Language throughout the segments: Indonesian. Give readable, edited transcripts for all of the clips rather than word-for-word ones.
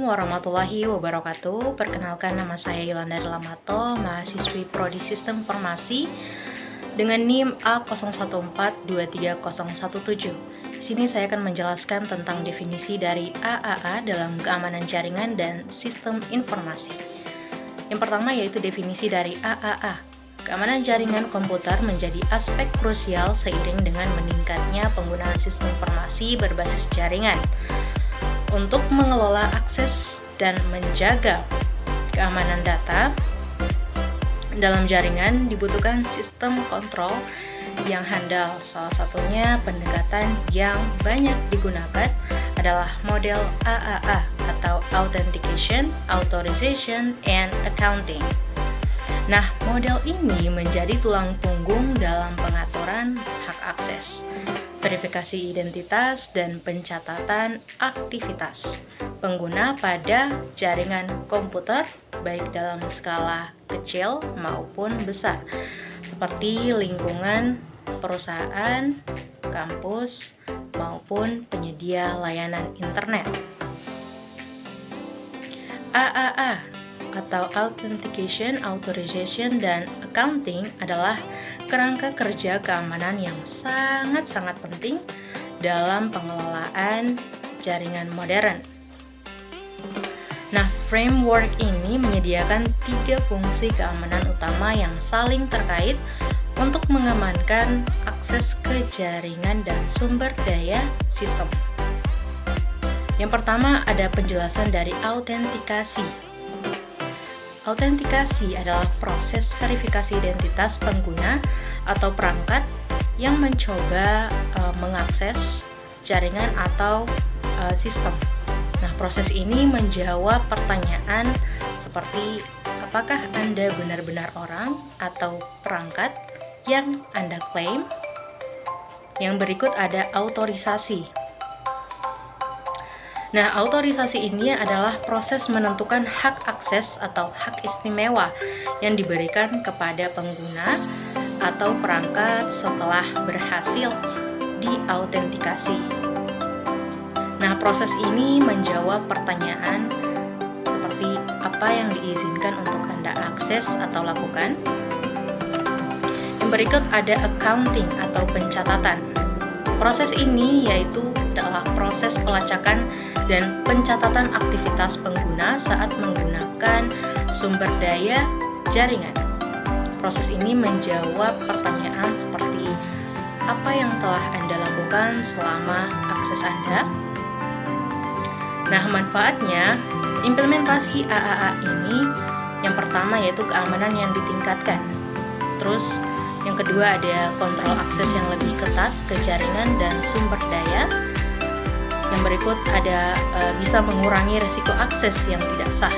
Assalamualaikum warahmatullahi wabarakatuh. Perkenalkan, nama saya Yolanda Lamato, mahasiswi Prodi Sistem Informasi dengan NIM A01423017. Di sini saya akan menjelaskan tentang definisi dari AAA dalam keamanan jaringan dan sistem informasi. Yang pertama yaitu definisi dari AAA. Keamanan jaringan komputer menjadi aspek krusial seiring dengan meningkatnya penggunaan sistem informasi berbasis jaringan. Untuk mengelola akses dan menjaga keamanan data dalam jaringan dibutuhkan sistem kontrol yang handal. Salah satunya pendekatan yang banyak digunakan adalah model AAA atau Authentication, Authorization, and Accounting. Nah, model ini menjadi tulang punggung dalam pengaturan hak akses, verifikasi identitas, dan pencatatan aktivitas pengguna pada jaringan komputer baik dalam skala kecil maupun besar, seperti lingkungan perusahaan, kampus, maupun penyedia layanan internet. AAA atau Authentication, Authorization, dan Accounting adalah kerangka kerja keamanan yang sangat-sangat penting dalam pengelolaan jaringan modern. Nah, framework ini menyediakan 3 fungsi keamanan utama yang saling terkait untuk mengamankan akses ke jaringan dan sumber daya sistem. Yang pertama ada penjelasan dari autentikasi. Autentikasi adalah proses verifikasi identitas pengguna atau perangkat yang mencoba mengakses jaringan atau sistem. Nah, proses ini menjawab pertanyaan seperti apakah Anda benar-benar orang atau perangkat yang Anda klaim. Yang berikut ada autorisasi. Nah, autorisasi ini adalah proses menentukan hak akses atau hak istimewa yang diberikan kepada pengguna atau perangkat setelah berhasil diautentikasi. Nah, proses ini menjawab pertanyaan seperti apa yang diizinkan untuk Anda akses atau lakukan. Yang berikut ada accounting atau pencatatan. Proses ini yaitu adalah proses pelacakan dan pencatatan aktivitas pengguna saat menggunakan sumber daya jaringan. Proses ini menjawab pertanyaan seperti apa yang telah Anda lakukan selama akses Anda. Nah, manfaatnya implementasi AAA ini yang pertama yaitu keamanan yang ditingkatkan. Terus yang kedua ada kontrol akses yang lebih ketat ke jaringan dan sumber daya. Yang berikut ada bisa mengurangi risiko akses yang tidak sah.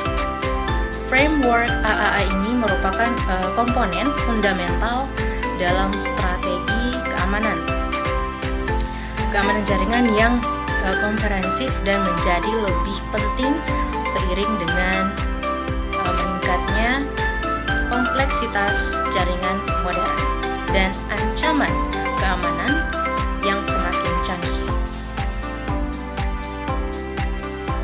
Framework AAA ini merupakan komponen fundamental dalam strategi keamanan jaringan yang komprehensif dan menjadi lebih penting seiring dengan meningkatnya kompleksitas jaringan modern dan ancaman keamanan yang semakin canggih.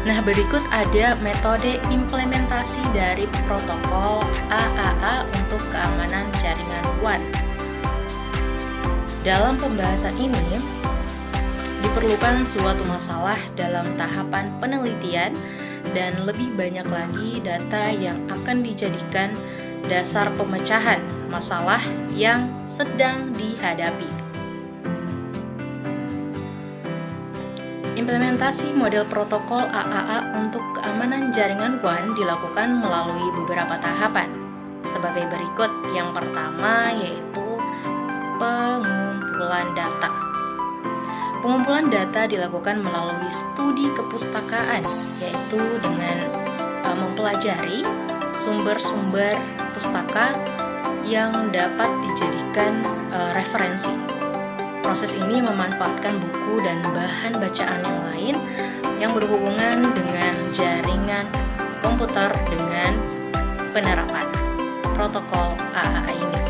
Nah, berikut ada metode implementasi dari protokol AAA untuk keamanan jaringan WAN. Dalam pembahasan ini, diperlukan suatu masalah dalam tahapan penelitian dan lebih banyak lagi data yang akan dijadikan dasar pemecahan masalah yang sedang dihadapi. Implementasi model protokol AAA untuk keamanan jaringan WAN dilakukan melalui beberapa tahapan sebagai berikut. Yang pertama yaitu pengumpulan data. Pengumpulan data dilakukan melalui studi kepustakaan, yaitu dengan mempelajari sumber-sumber pustaka yang dapat dijadikan referensi. Proses ini memanfaatkan buku dan bahan bacaan yang lain yang berhubungan dengan jaringan komputer dengan penerapan protokol AAA ini.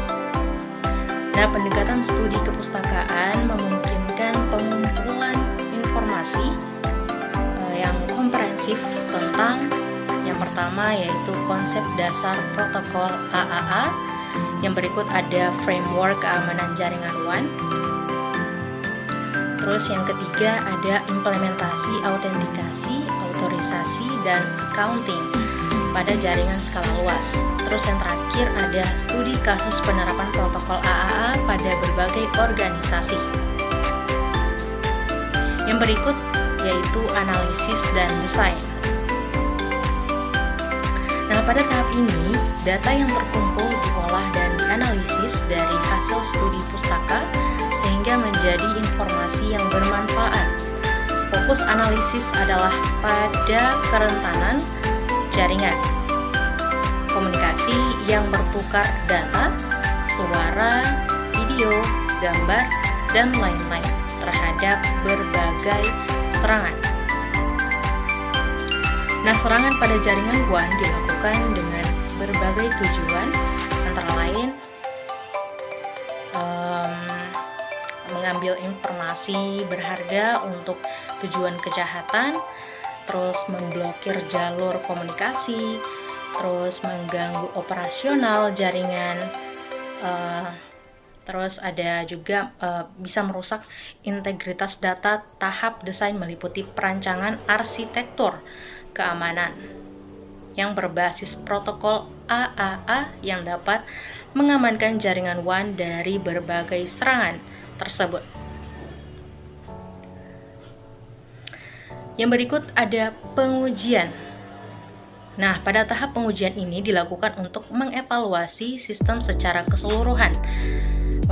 Nah, pendekatan studi kepustakaan memungkinkan pengumpulan informasi yang komprehensif tentang tentang yang pertama yaitu konsep dasar protokol AAA. Yang berikut ada framework keamanan jaringan WAN. Terus yang ketiga ada implementasi autentikasi, otorisasi, dan accounting pada jaringan skala luas. Terus yang terakhir ada studi kasus penerapan protokol AAA pada berbagai organisasi. Yang berikut yaitu analisis dan desain. Nah, pada tahap ini, data yang terkumpul diolah dan dianalisis dari hasil studi pustaka sehingga menjadi informasi yang bermanfaat. Fokus analisis adalah pada kerentanan jaringan, komunikasi yang bertukar data, suara, video, gambar, dan lain-lain terhadap berbagai serangan. Nah, serangan pada jaringan WAN dilakukan dengan berbagai tujuan, antara lain mengambil informasi berharga untuk tujuan kejahatan, terus memblokir jalur komunikasi, terus mengganggu operasional jaringan, terus ada juga bisa merusak integritas data. Tahap desain meliputi perancangan arsitektur keamanan yang berbasis protokol AAA yang dapat mengamankan jaringan WAN dari berbagai serangan tersebut. Yang berikut ada pengujian. Nah, pada tahap pengujian ini dilakukan untuk mengevaluasi sistem secara keseluruhan,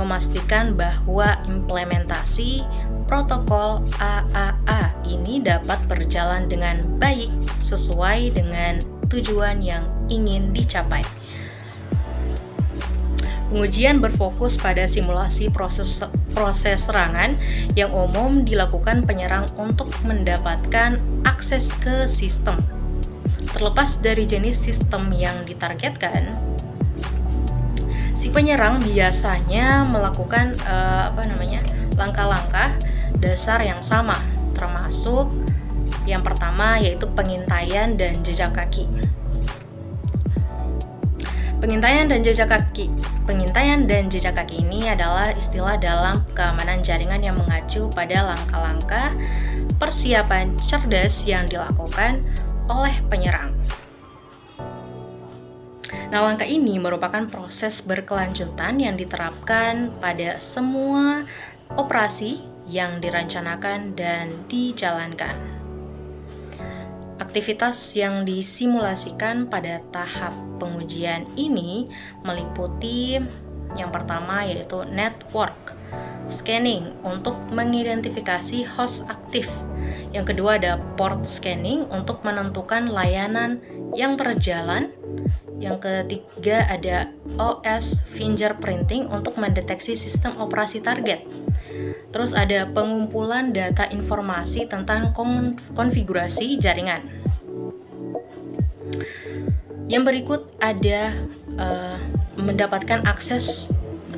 memastikan bahwa implementasi protokol AAA ini dapat berjalan dengan baik sesuai dengan tujuan yang ingin dicapai. Pengujian berfokus pada simulasi proses serangan yang umum dilakukan penyerang untuk mendapatkan akses ke sistem. Terlepas dari jenis sistem yang ditargetkan, si penyerang biasanya melakukan langkah-langkah dasar yang sama, termasuk yang pertama yaitu pengintaian dan jejak kaki. Pengintaian dan jejak kaki ini adalah istilah dalam keamanan jaringan yang mengacu pada langkah-langkah persiapan cerdas yang dilakukan oleh penyerang. Nah, langkah ini merupakan proses berkelanjutan yang diterapkan pada semua operasi yang dirancanakan dan dijalankan. Aktivitas yang disimulasikan pada tahap pengujian ini meliputi yang pertama yaitu network scanning untuk mengidentifikasi host aktif. Yang kedua ada port scanning untuk menentukan layanan yang berjalan. Yang ketiga ada OS fingerprinting untuk mendeteksi sistem operasi target. Terus ada pengumpulan data informasi tentang konfigurasi jaringan. Yang berikut ada mendapatkan akses.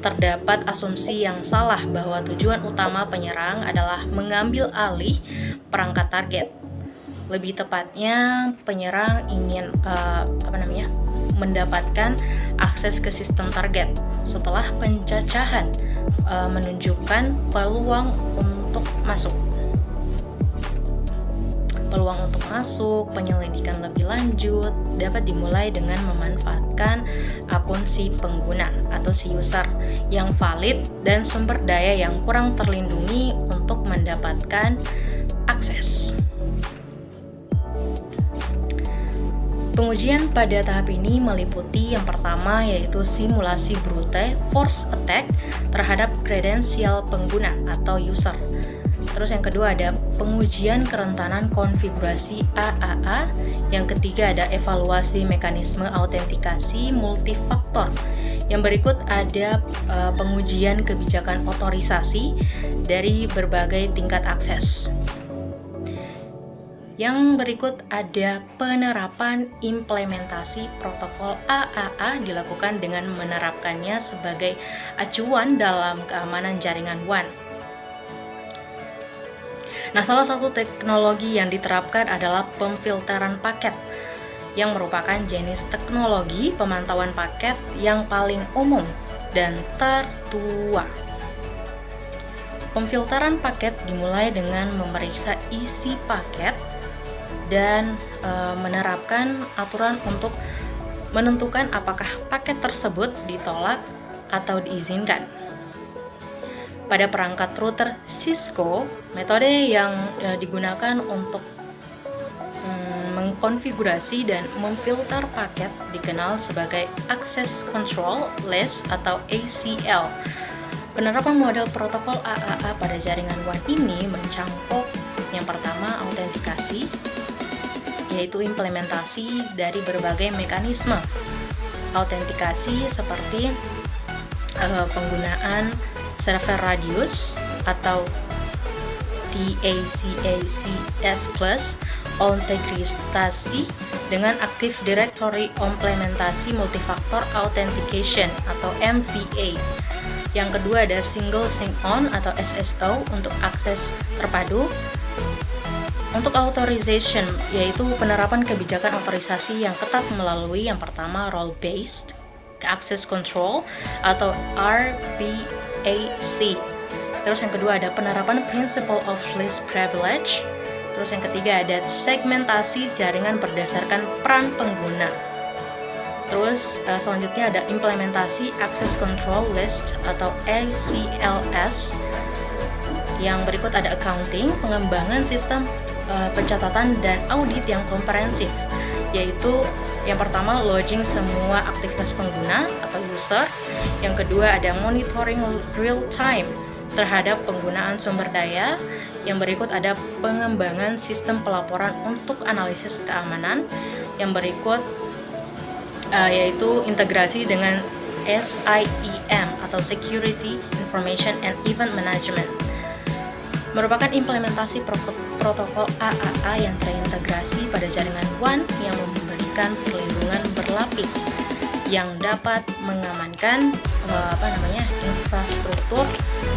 Terdapat asumsi yang salah bahwa tujuan utama penyerang adalah mengambil alih perangkat target. Lebih tepatnya, penyerang ingin mendapatkan akses ke sistem target setelah pencacahan menunjukkan peluang untuk masuk. Peluang untuk masuk, penyelidikan lebih lanjut dapat dimulai dengan memanfaatkan akun si pengguna atau si user yang valid dan sumber daya yang kurang terlindungi untuk mendapatkan akses. Pengujian pada tahap ini meliputi yang pertama yaitu simulasi brute force attack terhadap kredensial pengguna atau user. Terus yang kedua ada pengujian kerentanan konfigurasi AAA. Yang ketiga ada evaluasi mekanisme autentikasi multifaktor. Yang berikut ada pengujian kebijakan otorisasi dari berbagai tingkat akses. Yang berikut ada penerapan implementasi protokol AAA dilakukan dengan menerapkannya sebagai acuan dalam keamanan jaringan WAN. Nah, salah satu teknologi yang diterapkan adalah pemfilteran paket, yang merupakan jenis teknologi pemantauan paket yang paling umum dan tertua. Pemfilteran paket dimulai dengan memeriksa isi paket dan menerapkan aturan untuk menentukan apakah paket tersebut ditolak atau diizinkan. Pada perangkat router Cisco, metode yang digunakan untuk mengkonfigurasi dan memfilter paket dikenal sebagai Access Control List atau ACL. Penerapan model protokol AAA pada jaringan WAN ini mencakup yang pertama autentikasi, yaitu implementasi dari berbagai mekanisme autentikasi seperti penggunaan server radius atau DACACS+, autentikasi dengan Active Directory Implementasi Multifactor Authentication atau MVA. Yang kedua ada Single Sign-On atau SSO untuk akses terpadu. Untuk authorization, yaitu penerapan kebijakan otorisasi yang ketat melalui yang pertama role-based access control atau RBAC. Terus yang kedua ada penerapan principle of least privilege. Terus yang ketiga ada segmentasi jaringan berdasarkan peran pengguna. Terus selanjutnya ada implementasi access control list atau ACLS. Yang berikut ada accounting, pengembangan sistem pencatatan dan audit yang komprehensif, yaitu yang pertama logging semua aktivitas pengguna atau user. Yang kedua ada monitoring real time terhadap penggunaan sumber daya. Yang berikut ada pengembangan sistem pelaporan untuk analisis keamanan. Yang berikut yaitu integrasi dengan SIEM atau Security Information and Event Management, merupakan implementasi protokol AAA yang terintegrasi pada jaringan WAN yang memberikan perlindungan berlapis yang dapat mengamankan infrastruktur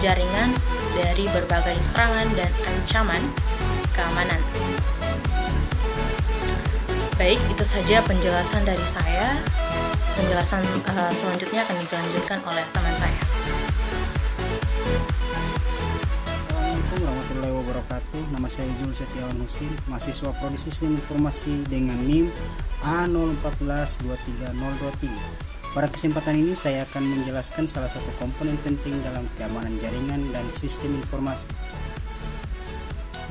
jaringan dari berbagai serangan dan ancaman keamanan. Baik, itu saja penjelasan dari saya. Penjelasan selanjutnya akan dilanjutkan oleh teman saya. Assalamualaikum warahmatullahi wabarakatuh. Nama saya Jul Setiawan Husin, mahasiswa Prodi Sistem Informasi dengan NIM A01423023. Pada kesempatan ini saya akan menjelaskan salah satu komponen penting dalam keamanan jaringan dan sistem informasi,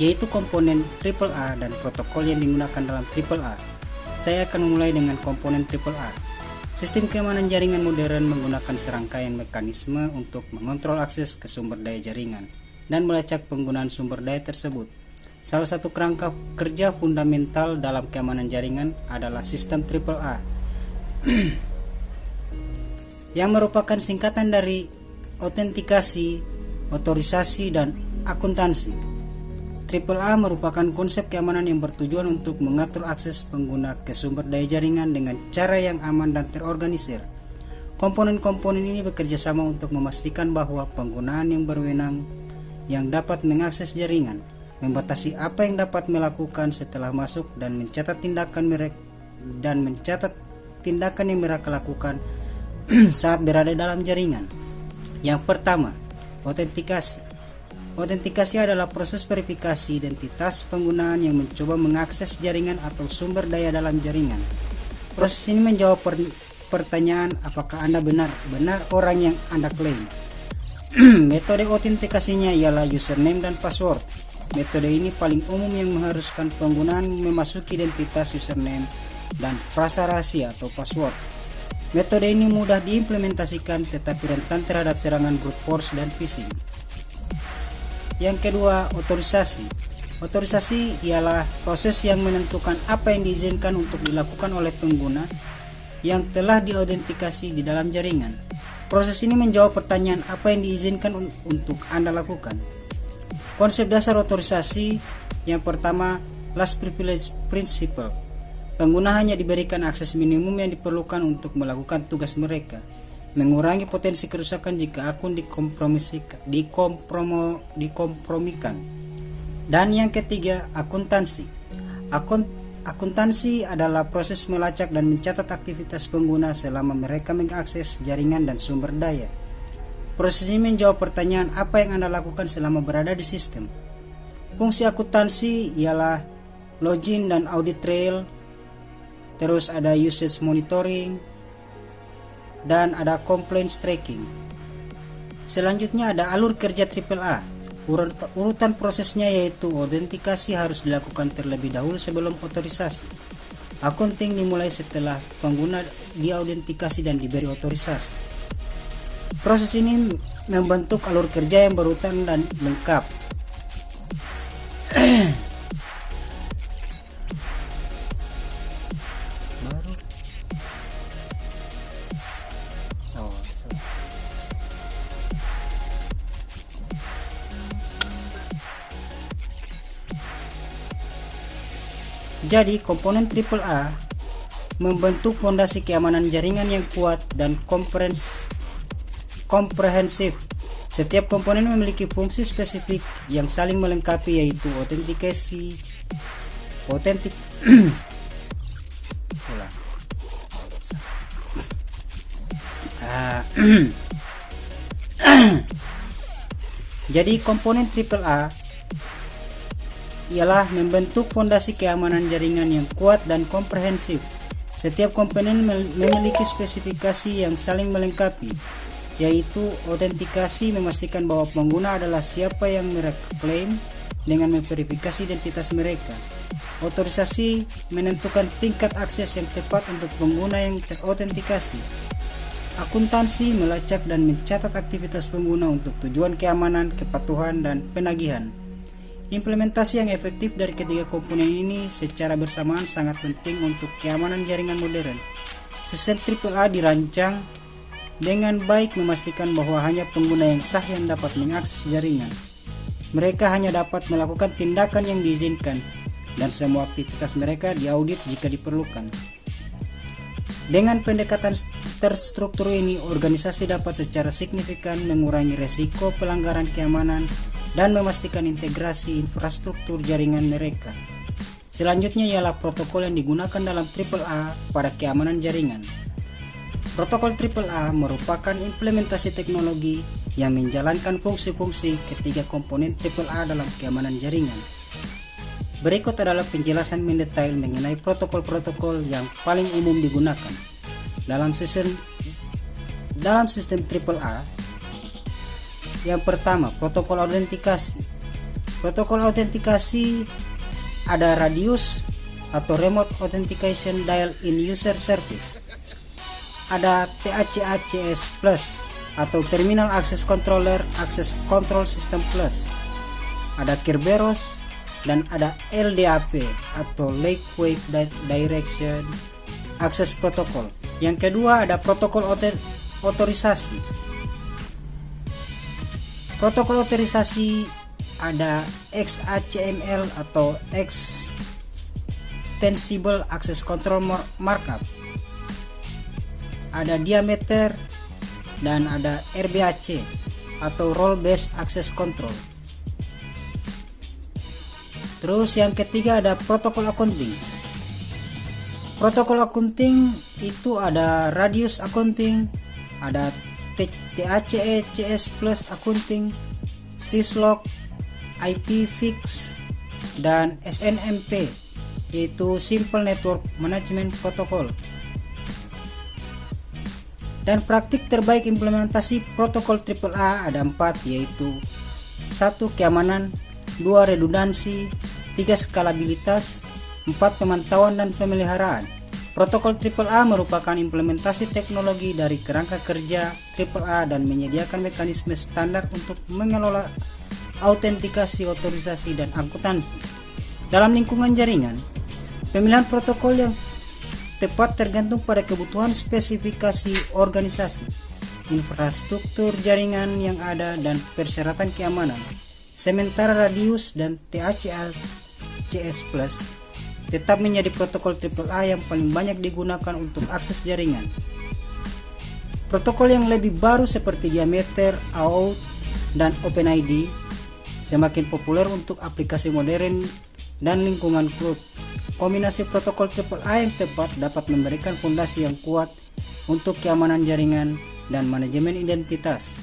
yaitu komponen AAA dan protokol yang digunakan dalam AAA. Saya akan memulai dengan komponen AAA. Sistem keamanan jaringan modern menggunakan serangkaian mekanisme untuk mengontrol akses ke sumber daya jaringan dan melacak penggunaan sumber daya tersebut. Salah satu kerangka kerja fundamental dalam keamanan jaringan adalah sistem AAA yang merupakan singkatan dari autentikasi, otorisasi, dan akuntansi. AAA merupakan konsep keamanan yang bertujuan untuk mengatur akses pengguna ke sumber daya jaringan dengan cara yang aman dan terorganisir. Komponen-komponen ini bekerja sama untuk memastikan bahwa penggunaan yang berwenang yang dapat mengakses jaringan, membatasi apa yang dapat melakukan setelah masuk, dan mencatat tindakan yang mereka lakukan saat berada dalam jaringan. Yang pertama, autentikasi. Autentikasi adalah proses verifikasi identitas penggunaan yang mencoba mengakses jaringan atau sumber daya dalam jaringan. Proses ini menjawab pertanyaan apakah Anda benar orang yang Anda klaim. Metode autentikasinya ialah username dan password. Metode ini paling umum yang mengharuskan penggunaan memasuki identitas username dan frasa rahasia atau password. Metode ini mudah diimplementasikan tetapi rentan terhadap serangan brute force dan phishing. Yang kedua, otorisasi. Otorisasi ialah proses yang menentukan apa yang diizinkan untuk dilakukan oleh pengguna yang telah diautentikasi di dalam jaringan. Proses ini menjawab pertanyaan apa yang diizinkan untuk Anda lakukan. Konsep dasar otorisasi yang pertama, last privilege principle. Pengguna hanya diberikan akses minimum yang diperlukan untuk melakukan tugas mereka, mengurangi potensi kerusakan jika akun dikompromikan. Dan yang ketiga, akuntansi. Akuntansi adalah proses melacak dan mencatat aktivitas pengguna selama mereka mengakses jaringan dan sumber daya. Proses ini menjawab pertanyaan apa yang Anda lakukan selama berada di sistem. Fungsi akuntansi ialah login dan audit trail, terus ada usage monitoring, dan ada complaints tracking. Selanjutnya ada alur kerja AAA. Urutan prosesnya yaitu autentikasi harus dilakukan terlebih dahulu sebelum otorisasi. Accounting dimulai setelah pengguna diautentikasi dan diberi otorisasi. Proses ini membentuk alur kerja yang berurutan dan lengkap. Jadi, komponen AAA membentuk fondasi keamanan jaringan yang kuat dan komprehensif. Setiap komponen memiliki fungsi spesifik yang saling melengkapi, yaitu Jadi, komponen AAA ialah membentuk fondasi keamanan jaringan yang kuat dan komprehensif. Setiap komponen memiliki spesifikasi yang saling melengkapi, yaitu autentikasi memastikan bahwa pengguna adalah siapa yang mereka klaim dengan memverifikasi identitas mereka. Otorisasi menentukan tingkat akses yang tepat untuk pengguna yang terautentikasi. Akuntansi melacak dan mencatat aktivitas pengguna untuk tujuan keamanan, kepatuhan, dan penagihan. Implementasi yang efektif dari ketiga komponen ini secara bersamaan sangat penting untuk keamanan jaringan modern. Sistem AAA dirancang dengan baik memastikan bahwa hanya pengguna yang sah yang dapat mengakses jaringan. Mereka hanya dapat melakukan tindakan yang diizinkan dan semua aktivitas mereka diaudit jika diperlukan. Dengan pendekatan terstruktur ini, organisasi dapat secara signifikan mengurangi resiko pelanggaran keamanan dan memastikan integrasi infrastruktur jaringan mereka. Selanjutnya ialah protokol yang digunakan dalam AAA pada keamanan jaringan. Protokol AAA merupakan implementasi teknologi yang menjalankan fungsi-fungsi ketiga komponen AAA dalam keamanan jaringan. Berikut adalah penjelasan mendetail mengenai protokol-protokol yang paling umum digunakan dalam sistem AAA. Yang pertama, protokol autentikasi. Protokol autentikasi ada Radius atau Remote Authentication Dial-in User Service. Ada TACACS Plus atau Terminal Access Controller Access Control System Plus. Ada Kerberos dan ada LDAP atau Lightweight Direction Access Protocol. Yang kedua ada protokol otorisasi. Protokol otorisasi ada XACML atau Extensible Access Control Markup, ada Diameter, dan ada RBAC atau Role Based Access Control. Terus yang ketiga ada protokol accounting. Protokol accounting itu ada Radius Accounting, ada TACACS Plus Accounting, Syslog, IPFix, dan SNMP, yaitu Simple Network Management Protocol. Dan praktik terbaik implementasi protokol AAA ada 4, yaitu 1. Keamanan, 2. Redundansi, 3. Skalabilitas, 4. Pemantauan dan pemeliharaan. Protokol AAA merupakan implementasi teknologi dari kerangka kerja AAA dan menyediakan mekanisme standar untuk mengelola autentikasi, otorisasi, dan akuntansi. Dalam lingkungan jaringan, pemilihan protokol yang tepat tergantung pada kebutuhan spesifikasi organisasi, infrastruktur jaringan yang ada, dan persyaratan keamanan. Sementara Radius dan TACACS Plus tetap menjadi protokol AAA yang paling banyak digunakan untuk akses jaringan. Protokol yang lebih baru seperti Diameter, AOUT, dan OpenID semakin populer untuk aplikasi modern dan lingkungan cloud. Kombinasi protokol AAA yang tepat dapat memberikan fondasi yang kuat untuk keamanan jaringan dan manajemen identitas.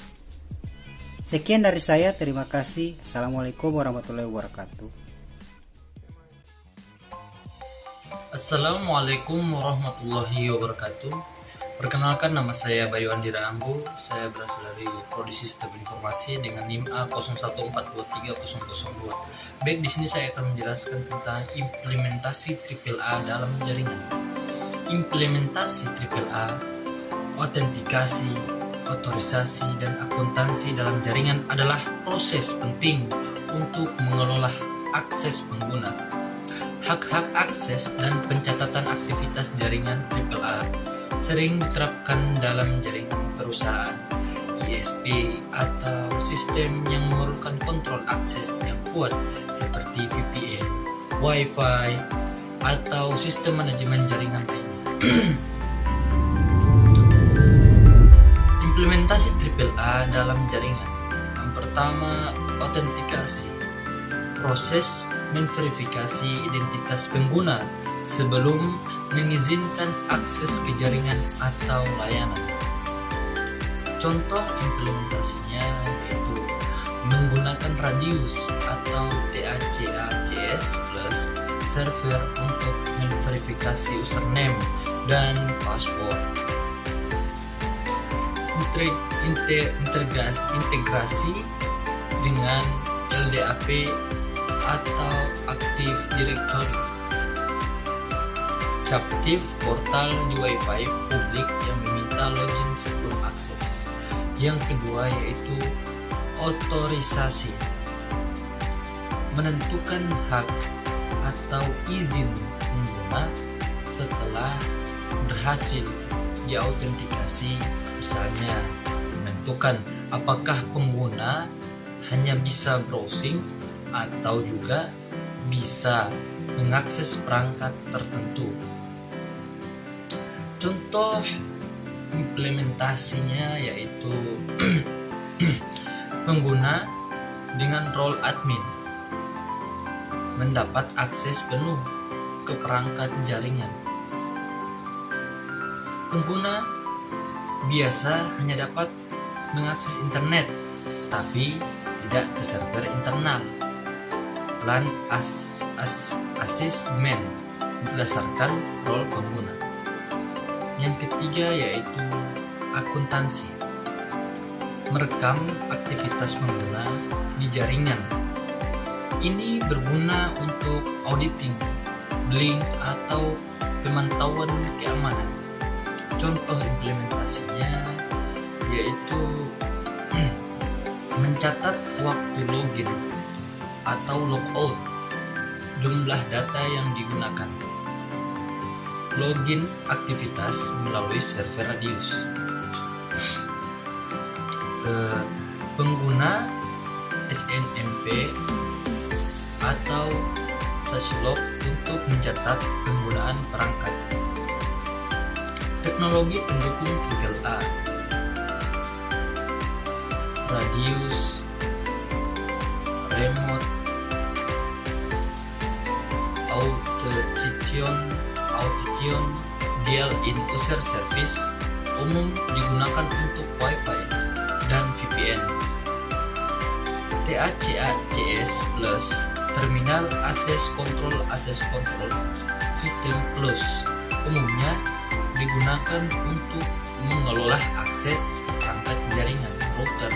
Sekian dari saya, terima kasih. Assalamualaikum warahmatullahi wabarakatuh. Assalamualaikum warahmatullahi wabarakatuh. Perkenalkan, nama saya Bayu Andira Ambu. Saya berasal dari Prodi Sistem Informasi dengan NIM A01423002. Baik, di sini saya akan menjelaskan tentang implementasi AAA dalam jaringan. Implementasi AAA, autentikasi, otorisasi, dan akuntansi dalam jaringan adalah proses penting untuk mengelola akses pengguna, hak-hak akses, dan pencatatan aktivitas jaringan AAA. Sering diterapkan dalam jaringan perusahaan, ISP, atau sistem yang memerlukan kontrol akses yang kuat seperti VPN, Wi-Fi, atau sistem manajemen jaringan lainnya. Implementasi AAA dalam jaringan. Yang pertama, autentikasi. Proses memverifikasi identitas pengguna sebelum mengizinkan akses ke jaringan atau layanan. Contoh implementasinya yaitu menggunakan Radius atau TACACS Plus server untuk memverifikasi username dan password. Integrasi dengan LDAP atau Active Directory, captive portal di Wi-Fi publik yang meminta login sebelum akses. Yang kedua yaitu otorisasi, menentukan hak atau izin pengguna setelah berhasil diautentikasi. Misalnya, menentukan apakah pengguna hanya bisa browsing atau juga bisa mengakses perangkat tertentu. Contoh implementasinya yaitu pengguna dengan role admin mendapat akses penuh ke perangkat jaringan. Pengguna biasa hanya dapat mengakses internet, tapi tidak ke server internal. LAN assessment berdasarkan role pengguna. Yang ketiga yaitu akuntansi, merekam aktivitas pengguna di jaringan. Ini berguna untuk auditing, billing, atau pemantauan keamanan. Contoh implementasinya yaitu mencatat waktu login atau logout, jumlah data yang digunakan, login aktivitas melalui server Radius. Pengguna SNMP atau Syslock untuk mencatat penggunaan perangkat. Teknologi pendukung AAA, Radius, remote authentication, built-in user service umum digunakan untuk Wi-Fi dan VPN. TACACS Plus, Terminal Access Control System Plus, umumnya digunakan untuk mengelola akses ke perangkat jaringan router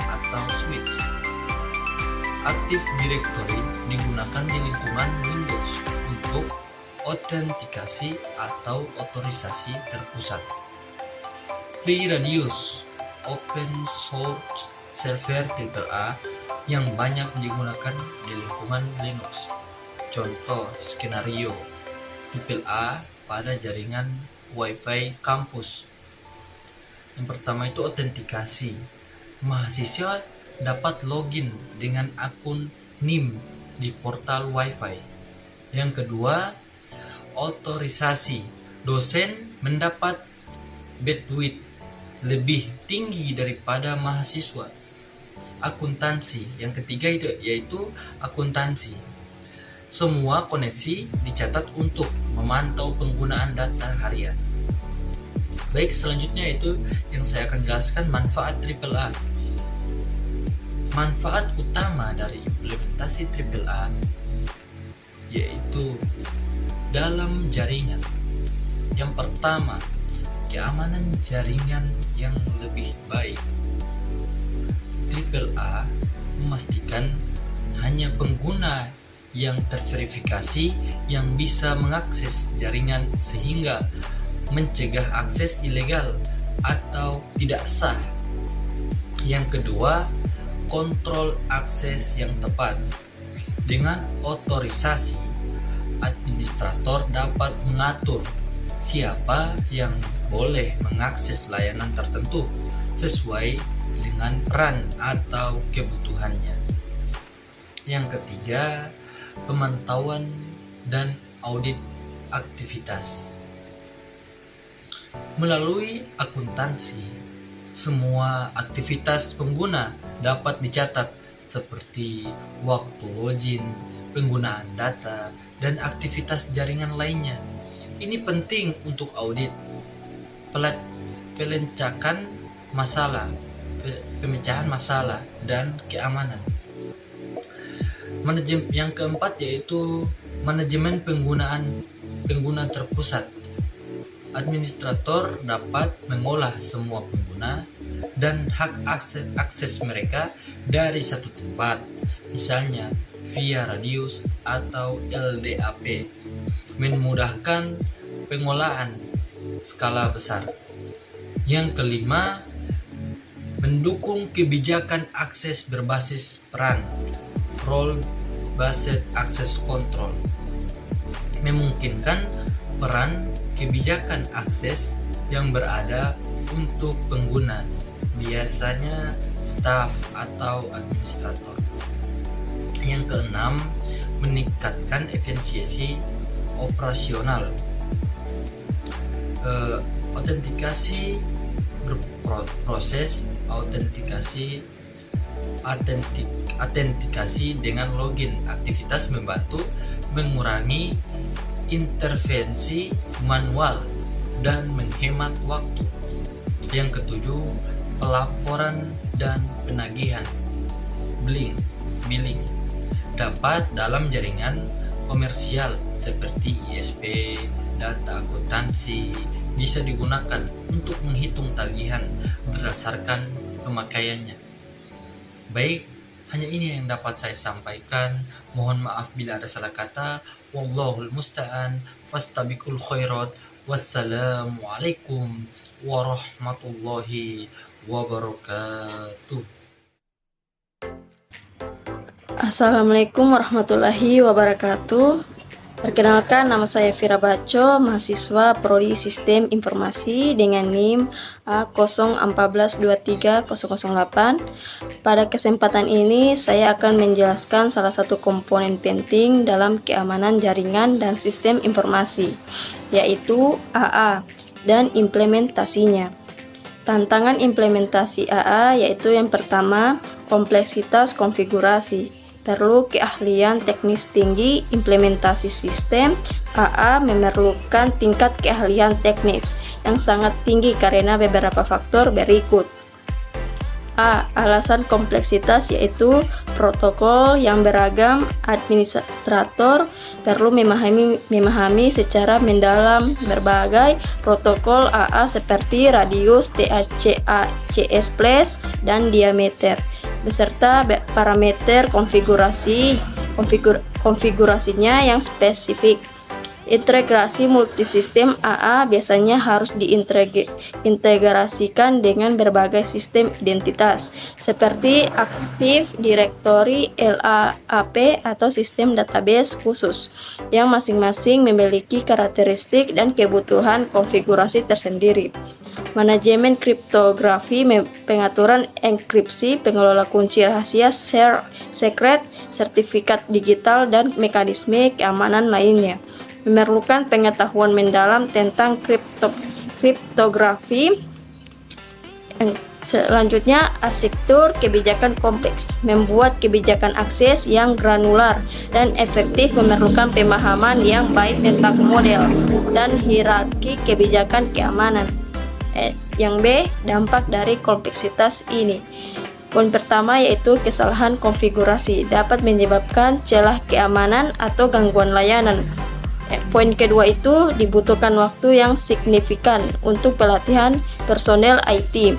atau switch. Active Directory digunakan di lingkungan Windows untuk autentikasi atau otorisasi terpusat. Free Radius, open source server AAA yang banyak digunakan di lingkungan Linux. Contoh skenario AAA pada jaringan Wi-Fi kampus. Yang pertama itu autentikasi. Mahasiswa dapat login dengan akun NIM di portal Wi-Fi. Yang kedua, otorisasi. Dosen mendapat bandwidth lebih tinggi daripada mahasiswa. akuntansi. Yang ketiga itu yaitu akuntansi. Semua koneksi dicatat untuk memantau penggunaan data harian. Baik, selanjutnya itu yang saya akan jelaskan manfaat AAA. Manfaat utama dari implementasi AAA yaitu dalam jaringan. Yang pertama, keamanan jaringan yang lebih baik. AAA memastikan hanya pengguna yang terverifikasi yang bisa mengakses jaringan sehingga mencegah akses ilegal atau tidak sah. Yang kedua, kontrol akses yang tepat. Dengan otorisasi, administrator dapat mengatur siapa yang boleh mengakses layanan tertentu sesuai dengan peran atau kebutuhannya. Yang ketiga, pemantauan dan audit aktivitas. Melalui akuntansi, semua aktivitas pengguna dapat dicatat seperti waktu login, penggunaan data, dan aktivitas jaringan lainnya. Ini penting untuk audit, pemecahan masalah, dan keamanan. Yang keempat yaitu manajemen pengguna terpusat. Administrator dapat mengolah semua pengguna dan hak akses mereka dari satu tempat, misalnya via radius atau LDAP, memudahkan pengolahan skala besar. Yang kelima, mendukung kebijakan akses berbasis peran, role-based access control, memungkinkan peran kebijakan akses yang berada untuk pengguna, biasanya staf atau administrator. Yang keenam, meningkatkan efisiensi operasional. Autentikasi berproses autentikasi dengan login aktivitas membantu mengurangi intervensi manual dan menghemat waktu. Yang ketujuh, pelaporan dan penagihan billing dapat dalam jaringan komersial seperti ISP, data akuntansi bisa digunakan untuk menghitung tagihan berdasarkan pemakaiannya. Baik, hanya ini yang dapat saya sampaikan. Mohon maaf bila ada salah kata. Wallahul musta'an. Fastabiqul khairat. Wassalamualaikum warahmatullahi wabarakatuh. Assalamualaikum warahmatullahi wabarakatuh. Perkenalkan, nama saya Fira Baco, mahasiswa Prodi Sistem Informasi dengan NIM A01423008. Pada kesempatan ini, saya akan menjelaskan salah satu komponen penting dalam keamanan jaringan dan sistem informasi, yaitu AA dan implementasinya. Tantangan implementasi AA yaitu yang pertama, kompleksitas konfigurasi. Perlu keahlian teknis tinggi. Implementasi sistem AA memerlukan tingkat keahlian teknis yang sangat tinggi karena beberapa faktor berikut. Alasan kompleksitas yaitu protokol yang beragam. Administrator perlu memahami secara mendalam berbagai protokol AA seperti radius, TACA, CS+, dan diameter, beserta parameter konfigurasinya yang spesifik. Integrasi multisistem AA biasanya harus diintegrasikan dengan berbagai sistem identitas seperti Active Directory, LAAP, atau sistem database khusus yang masing-masing memiliki karakteristik dan kebutuhan konfigurasi tersendiri. Manajemen kriptografi, pengaturan enkripsi, pengelola kunci rahasia, secret, sertifikat digital, dan mekanisme keamanan lainnya. Memerlukan pengetahuan mendalam tentang kriptografi, Selanjutnya, arsitektur kebijakan kompleks. Membuat kebijakan akses yang granular dan efektif memerlukan pemahaman yang baik tentang model dan hierarki kebijakan keamanan. Yang B, dampak dari kompleksitas ini. Poin pertama yaitu kesalahan konfigurasi dapat menyebabkan celah keamanan atau gangguan layanan. Poin kedua itu dibutuhkan waktu yang signifikan untuk pelatihan personel IT.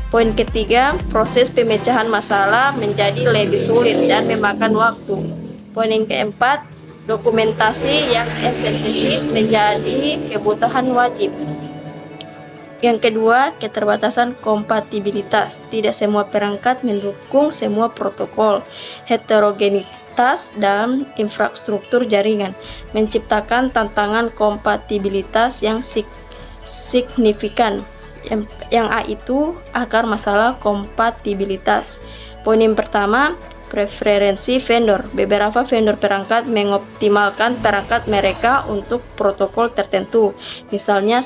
Poin ketiga, proses pemecahan masalah menjadi lebih sulit dan memakan waktu. Poin yang keempat, dokumentasi yang esensitif menjadi kebutuhan wajib. Yang kedua, keterbatasan kompatibilitas. Tidak semua perangkat mendukung semua protokol. Heterogenitas dalam infrastruktur jaringan menciptakan tantangan kompatibilitas yang signifikan. Yang A itu akar masalah kompatibilitas. Poin yang pertama, preferensi vendor. Beberapa vendor perangkat mengoptimalkan perangkat mereka untuk protokol tertentu. Misalnya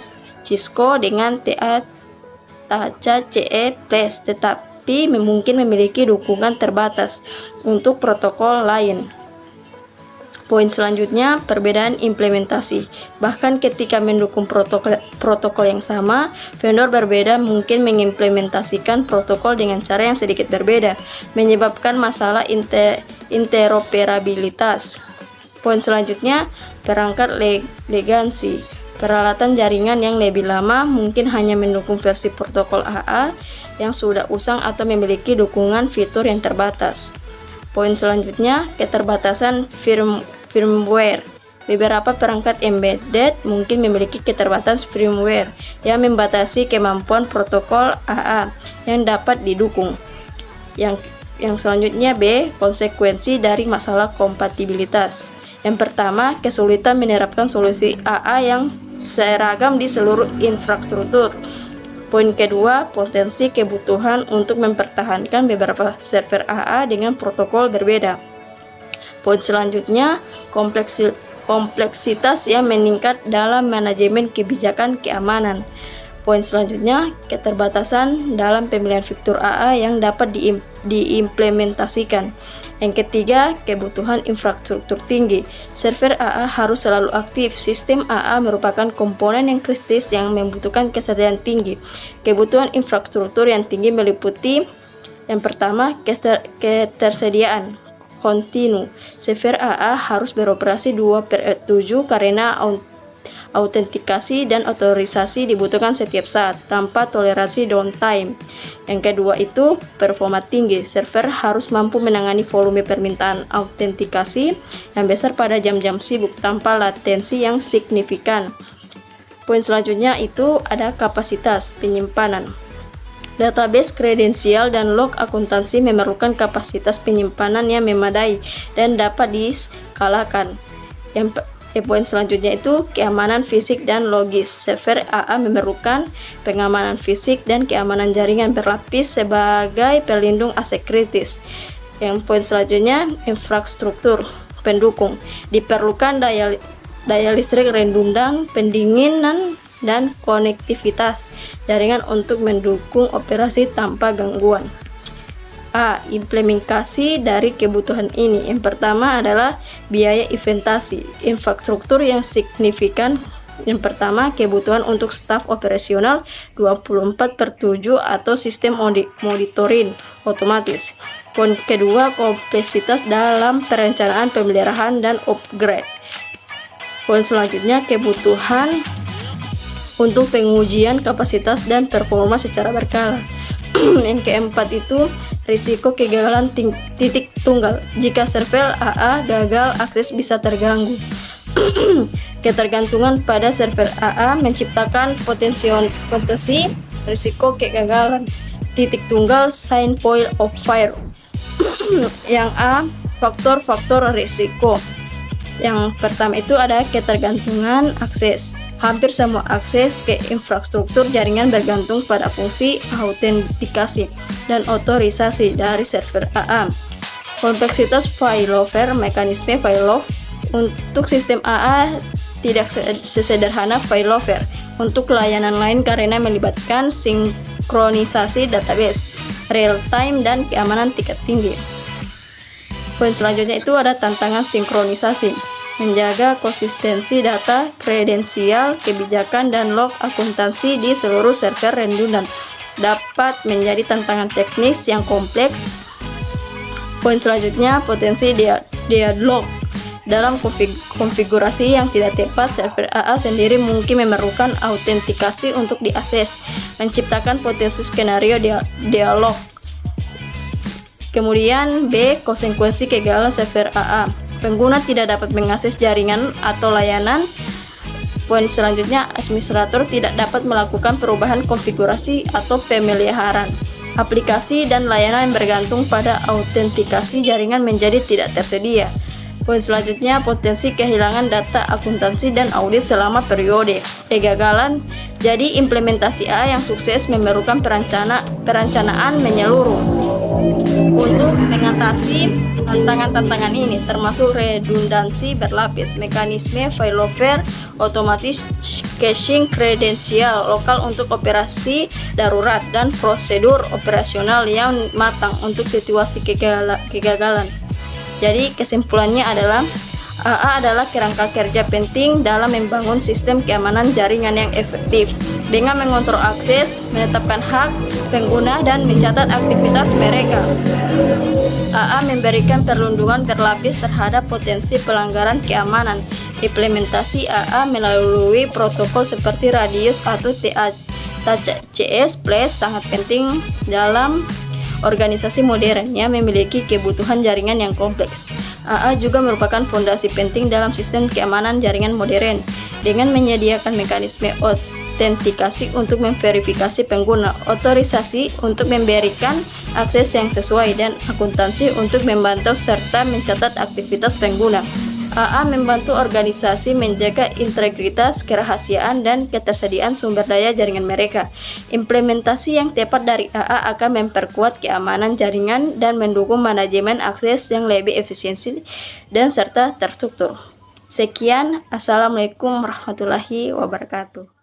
Cisco dengan THCE+, tetapi mungkin memiliki dukungan terbatas untuk protokol lain. Poin selanjutnya, perbedaan implementasi. Bahkan ketika mendukung protokol yang sama, vendor berbeda mungkin mengimplementasikan protokol dengan cara yang sedikit berbeda, menyebabkan masalah interoperabilitas. Poin selanjutnya, perangkat legacy. Peralatan jaringan yang lebih lama mungkin hanya mendukung versi protokol AA yang sudah usang atau memiliki dukungan fitur yang terbatas. Poin selanjutnya, keterbatasan firmware. Beberapa perangkat embedded mungkin memiliki keterbatasan firmware yang membatasi kemampuan protokol AA yang dapat didukung. Yang selanjutnya B, konsekuensi dari masalah kompatibilitas. Yang pertama, kesulitan menerapkan solusi AA yang seragam di seluruh infrastruktur. Poin kedua, potensi kebutuhan untuk mempertahankan beberapa server AA dengan protokol berbeda. Poin selanjutnya, kompleksitas yang meningkat dalam manajemen kebijakan keamanan. Poin selanjutnya, keterbatasan dalam pemilihan fitur AA yang dapat diimplementasikan. Yang ketiga, kebutuhan infrastruktur tinggi. Server AA harus selalu aktif. Sistem AA merupakan komponen yang kritis yang membutuhkan kesadaran tinggi. Kebutuhan infrastruktur yang tinggi meliputi yang pertama, ketersediaan kontinu. Server AA harus beroperasi 2/7 karena autentikasi dan otorisasi dibutuhkan setiap saat tanpa toleransi downtime. Yang kedua itu performa tinggi. Server harus mampu menangani volume permintaan autentikasi yang besar pada jam-jam sibuk tanpa latensi yang signifikan. Poin selanjutnya itu ada kapasitas penyimpanan. Database kredensial dan log akuntansi memerlukan kapasitas penyimpanan yang memadai dan dapat diskalakan. Poin selanjutnya itu keamanan fisik dan logis. Server AA memerlukan pengamanan fisik dan keamanan jaringan berlapis sebagai pelindung aset kritis. Yang poin selanjutnya, infrastruktur pendukung. Diperlukan daya listrik redundan, pendinginan, dan konektivitas jaringan untuk mendukung operasi tanpa gangguan. A. Implementasi dari kebutuhan ini. Yang pertama adalah biaya investasi. Infrastruktur yang signifikan. Yang pertama, kebutuhan untuk staf operasional 24/7 atau sistem monitoring otomatis. Poin kedua, kompleksitas dalam perencanaan pemeliharaan dan upgrade. Poin selanjutnya, kebutuhan untuk pengujian kapasitas dan performa secara berkala. Yang keempat itu risiko kegagalan titik tunggal. Jika server AA gagal, akses bisa terganggu. Ketergantungan pada server AA menciptakan potensi risiko kegagalan titik tunggal, sign point of failure. Yang A, faktor-faktor risiko. Yang pertama itu ada ketergantungan akses. Hampir semua akses ke infrastruktur jaringan bergantung pada fungsi autentikasi dan otorisasi dari server AA. Kompleksitas failover. Mekanisme failover untuk sistem AA tidak sesederhana failover untuk layanan lain karena melibatkan sinkronisasi database, real time, dan keamanan tingkat tinggi. Poin selanjutnya itu ada tantangan sinkronisasi. Menjaga konsistensi data, kredensial, kebijakan, dan log akuntansi di seluruh server redundan dapat menjadi tantangan teknis yang kompleks. Poin selanjutnya, potensi deadlock. Dalam konfigurasi yang tidak tepat, server AA sendiri mungkin memerlukan autentikasi untuk diakses, menciptakan potensi skenario dialog. Kemudian B, konsekuensi kegagalan server AA. Pengguna tidak dapat mengakses jaringan atau layanan. Poin selanjutnya, administrator tidak dapat melakukan perubahan konfigurasi atau pemeliharaan. Aplikasi dan layanan yang bergantung pada autentikasi jaringan menjadi tidak tersedia. Poin selanjutnya, potensi kehilangan data akuntansi dan audit selama periode kegagalan. Jadi implementasi AA yang sukses memerlukan perencanaan menyeluruh. Untuk mengatasi tantangan-tantangan ini termasuk redundansi berlapis, mekanisme failover, otomatis caching kredensial lokal untuk operasi darurat, dan prosedur operasional yang matang untuk situasi kegagalan. Jadi kesimpulannya adalah AA adalah kerangka kerja penting dalam membangun sistem keamanan jaringan yang efektif dengan mengontrol akses, menetapkan hak pengguna, dan mencatat aktivitas mereka. AA memberikan perlindungan berlapis terhadap potensi pelanggaran keamanan. Implementasi AA melalui protokol seperti Radius atau THCS Plus sangat penting dalam organisasi modern yang memiliki kebutuhan jaringan yang kompleks. AA juga merupakan fondasi penting dalam sistem keamanan jaringan modern dengan menyediakan mekanisme autentikasi untuk memverifikasi pengguna, otorisasi untuk memberikan akses yang sesuai, dan akuntansi untuk memantau serta mencatat aktivitas pengguna. AA membantu organisasi menjaga integritas, kerahasiaan, dan ketersediaan sumber daya jaringan mereka. Implementasi yang tepat dari AA akan memperkuat keamanan jaringan dan mendukung manajemen akses yang lebih efisiensi dan serta terstruktur. Sekian, Assalamualaikum warahmatullahi wabarakatuh.